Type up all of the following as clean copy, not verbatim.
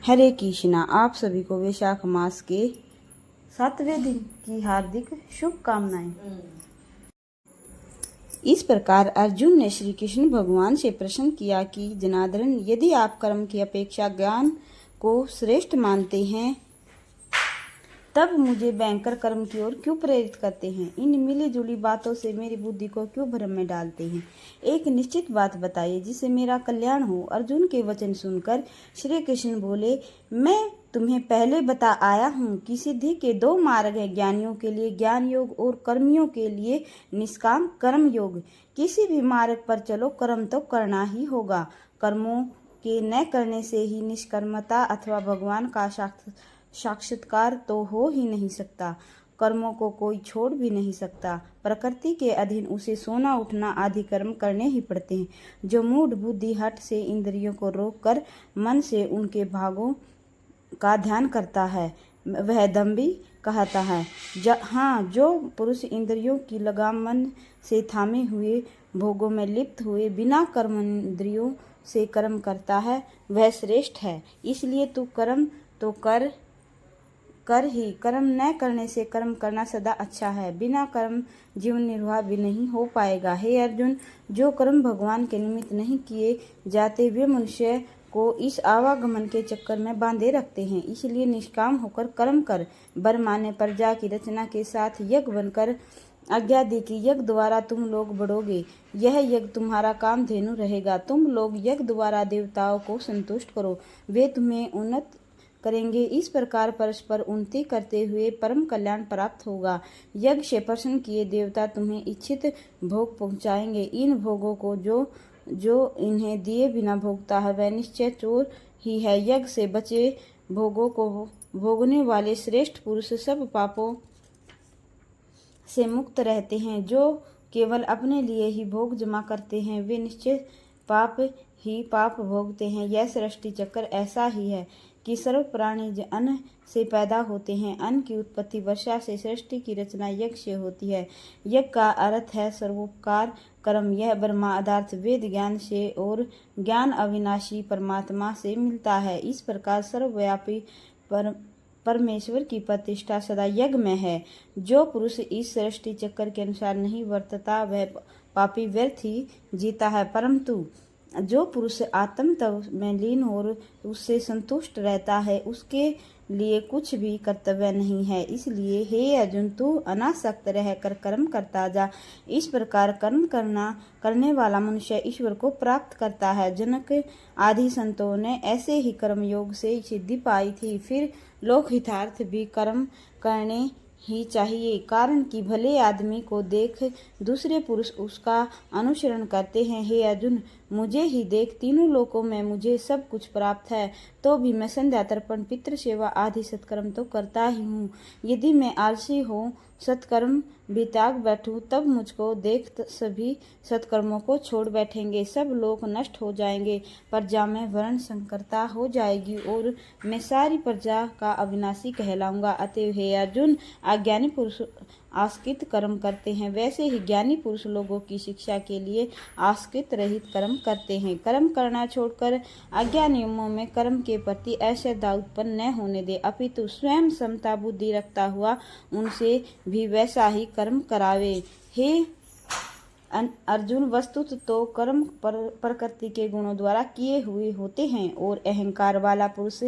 हरे कृष्णा। आप सभी को वैशाख मास के 7वें दिन की हार्दिक शुभकामनाएं। इस प्रकार अर्जुन ने श्री कृष्ण भगवान से प्रश्न किया कि जनार्दन, यदि आप कर्म की अपेक्षा ज्ञान को श्रेष्ठ मानते हैं तब मुझे भयंकर कर्म की ओर क्यों प्रेरित करते हैं? इन मिली जुली बातों से मेरी बुद्धि को क्यों भ्रम में डालते हैं? एक निश्चित बात बताइए जिससे मेरा कल्याण हो। अर्जुन के वचन सुनकर श्री कृष्ण बोले, मैं तुम्हें पहले बता आया हूँ कि सिद्धि के 2 मार्ग हैं, ज्ञानियों के लिए ज्ञान योग और कर्मियों के लिए निष्काम कर्म योग। किसी भी मार्ग पर चलो, कर्म तो करना ही होगा। कर्मों के न करने से ही निष्कर्मता अथवा भगवान का साक्षात्कार तो हो ही नहीं सकता। कर्मों को कोई छोड़ भी नहीं सकता। प्रकृति के अधीन उसे सोना उठना आदि कर्म करने ही पड़ते हैं। जो मूढ़ बुद्धि हठ से इंद्रियों को रोककर मन से उनके भागों का ध्यान करता है वह दम्भी कहता है। जो पुरुष इंद्रियों की लगाम मन से थामे हुए भोगों में लिप्त हुए बिना कर्म इंद्रियों से कर्म करता है वह श्रेष्ठ है। इसलिए तू कर्म तो कर ही, कर्म न करने से कर्म करना सदा अच्छा है। बिना कर्म जीवन निर्वाह भी नहीं हो पाएगा। हे अर्जुन, जो कर्म भगवान के निमित्त नहीं किए जाते वे मनुष्य को इस आवागमन के चक्कर में बांधे रखते हैं। इसलिए निष्काम होकर कर्म कर। वर माने प्रजा की रचना के साथ यज्ञ बनकर आज्ञा दी कि यज्ञ द्वारा तुम लोग बढ़ोगे। यह यज्ञ तुम्हारा कामधेनु रहेगा। तुम लोग यज्ञ द्वारा देवताओं को संतुष्ट करो, वे तुम्हें उन्नत करेंगे। इस प्रकार परस्पर उन्नति करते हुए परम कल्याण प्राप्त होगा। यज्ञ से प्रसन्न किए देवता तुम्हें इच्छित भोग पहुंचाएंगे। इन भोगों को जो इन्हें दिए बिना भोगता है वह निश्चय चोर ही है। यज्ञ से बचे भोगों को भोगने वाले श्रेष्ठ पुरुष सब पापों से मुक्त रहते हैं। जो केवल अपने लिए ही भोग जमा करते हैं वे निश्चय पाप ही पाप भोगते हैं। यह सृष्टि चक्र ऐसा ही है कि सर्व प्राणी अन्न से पैदा होते हैं। अन्न की उत्पत्ति वर्षा से, सृष्टि की रचना यज्ञ से होती है। यज्ञ का अर्थ है सर्वोपकार कर्म। यह ब्रह्मादार्थ वेद ज्ञान से और ज्ञान अविनाशी परमात्मा से मिलता है। इस प्रकार सर्वव्यापी परमेश्वर की प्रतिष्ठा सदा यज्ञ में है। जो पुरुष इस सृष्टि चक्र के अनुसार नहीं वर्तता वह पापी व्यर्थ ही जीता है। परंतु जो पुरुष आत्म तत्व में लीन और उससे संतुष्ट रहता है उसके लिए कुछ भी कर्तव्य नहीं है। इसलिए हे अर्जुन, तू अनासक्त रहकर कर्म करता जा। इस प्रकार कर्म करने वाला मनुष्य ईश्वर को प्राप्त करता है। जनक आदि संतों ने ऐसे ही कर्म योग से सिद्धि पाई थी। फिर लोक हितार्थ भी कर्म करने ही चाहिए। कारण कि भले आदमी को देख दूसरे पुरुष उसका अनुसरण करते हैं। हे अर्जुन, मुझे ही देख, तीनों लोकों में मुझे सब कुछ प्राप्त है तो भी मैं संध्या तर्पण पितृ सेवा आदि सत्कर्म तो करता ही हूँ। यदि मैं आलसी हो सत्कर्म भी त्याग बैठूं तब मुझको देख सभी सत्कर्मों को छोड़ बैठेंगे। सब लोग नष्ट हो जाएंगे, प्रजा में वर्ण संकरता हो जाएगी और मैं सारी प्रजा का अविनाशी कहलाऊंगा। अतएव हे अर्जुन, अज्ञानी पुरुष आस्कित कर्म करते हैं वैसे ही ज्ञानी पुरुष लोगों की शिक्षा के लिए आस्कित रहित कर्म करते हैं। कर्म करना छोड़कर अज्ञानियों में कर्म के प्रति अश्रद्धा उत्पन्न न होने दे, अपितु स्वयं समता बुद्धि रखता हुआ उनसे भी वैसा ही कर्म करावे। हे अर्जुन, वस्तुत तो कर्म प्रकृति के गुणों द्वारा किए हुए होते हैं और अहंकार वाला पुरुष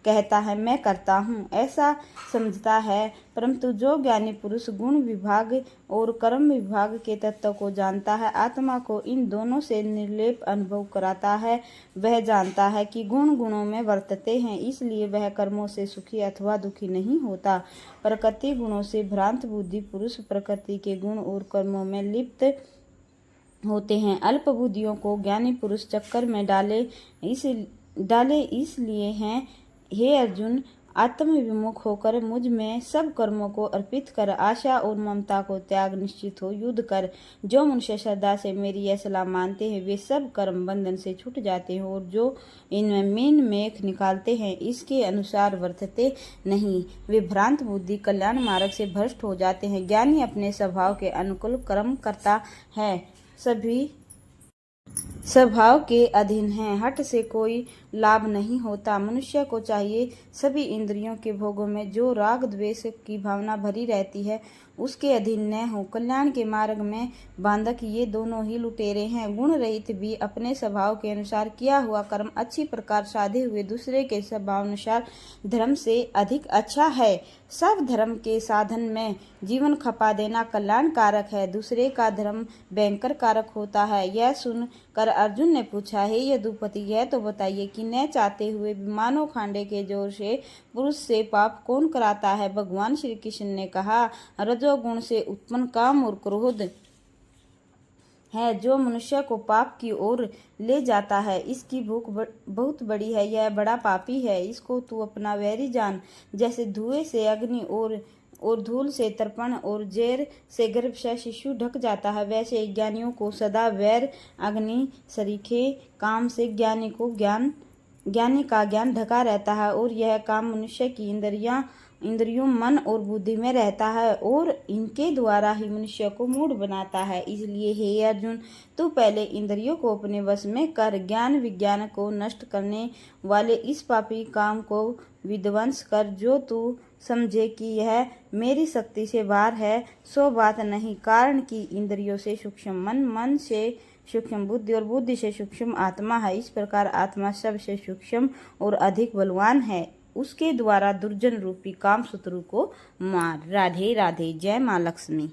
कहता है मैं करता हूँ, ऐसा समझता है। परंतु जो ज्ञानी पुरुष गुण विभाग और कर्म विभाग के तत्व को जानता है, आत्मा को इन दोनों से निर्लेप अनुभव कराता है, वह जानता है कि गुण गुणों में वर्तते हैं, इसलिए वह कर्मों से सुखी अथवा दुखी नहीं होता। प्रकृति गुणों से भ्रांत बुद्धि पुरुष प्रकृति के गुण और कर्मों में लिप्त होते हैं। अल्प बुद्धियों को ज्ञानी पुरुष चक्कर में डाले इसलिए हैं। हे अर्जुन, आत्मविमुख होकर मुझ में सब कर्मों को अर्पित कर आशा और ममता को त्याग निश्चित हो युद्ध कर। जो मनुष्य श्रद्धा से मेरी यह सलाह मानते हैं वे सब कर्म बंधन से छूट जाते हैं और जो इनमें मीन मेख निकालते हैं इसके अनुसार वर्तते नहीं, वे भ्रांत बुद्धि कल्याण मार्ग से भ्रष्ट हो जाते हैं। ज्ञानी अपने स्वभाव के अनुकूल कर्म करता है, सभी स्वभाव के अधीन है। हठ से कोई लाभ नहीं होता। मनुष्य को चाहिए सभी इंद्रियों के भोगों में जो राग द्वेष की भावना भरी रहती है उसके अधीन न हो। कल्याण के मार्ग में बांधक ये दोनों ही लुटेरे हैं। गुण रहित भी अपने स्वभाव के अनुसार किया हुआ कर्म अच्छी प्रकार साधे हुए दूसरे के स्वभाव अनुसार धर्म से अधिक अच्छा है। सब धर्म के साधन में जीवन खपा देना कल्याण कारक है, दूसरे का धर्म भयंकर कारक होता है। यह सुनकर अर्जुन ने पूछा, हे यदुपति, यह तो बताइए कि न चाहते हुए भी मानव खांडे के जोर से पुरुष से पाप कौन कराता है। भगवान श्री कृष्ण ने कहा, रजोगुण से उत्पन्न काम और क्रोध है जो मनुष्य को पाप की ओर ले जाता है। इसकी भूख बहुत बड़ी है, यह बड़ा पापी है, इसको तू अपना वैरी जान। जैसे धुएं से अग्नि और धूल से तर्पण और जैर से गर्भ से शिशु ढक जाता है, वैसे ज्ञानियों को सदा वैर अग्नि सरीखे काम से ज्ञानी का ज्ञान ढका रहता है और यह काम मनुष्य की इंद्रियों मन और बुद्धि में रहता है और इनके द्वारा ही मनुष्य को मूढ़ बनाता है। इसलिए हे अर्जुन, तू पहले इंद्रियों को अपने वश में कर, ज्ञान विज्ञान को नष्ट करने वाले इस पापी काम को विध्वंस कर। जो तू समझे कि यह मेरी शक्ति से बाहर है सो बात नहीं, कारण कि इंद्रियों से सूक्ष्म मन, मन से सूक्ष्म बुद्धि और बुद्धि से सूक्ष्म आत्मा है। इस प्रकार आत्मा सबसे सूक्ष्म और अधिक बलवान है, उसके द्वारा दुर्जन रूपी काम शत्रु को मार। राधे राधे। जय माँ लक्ष्मी।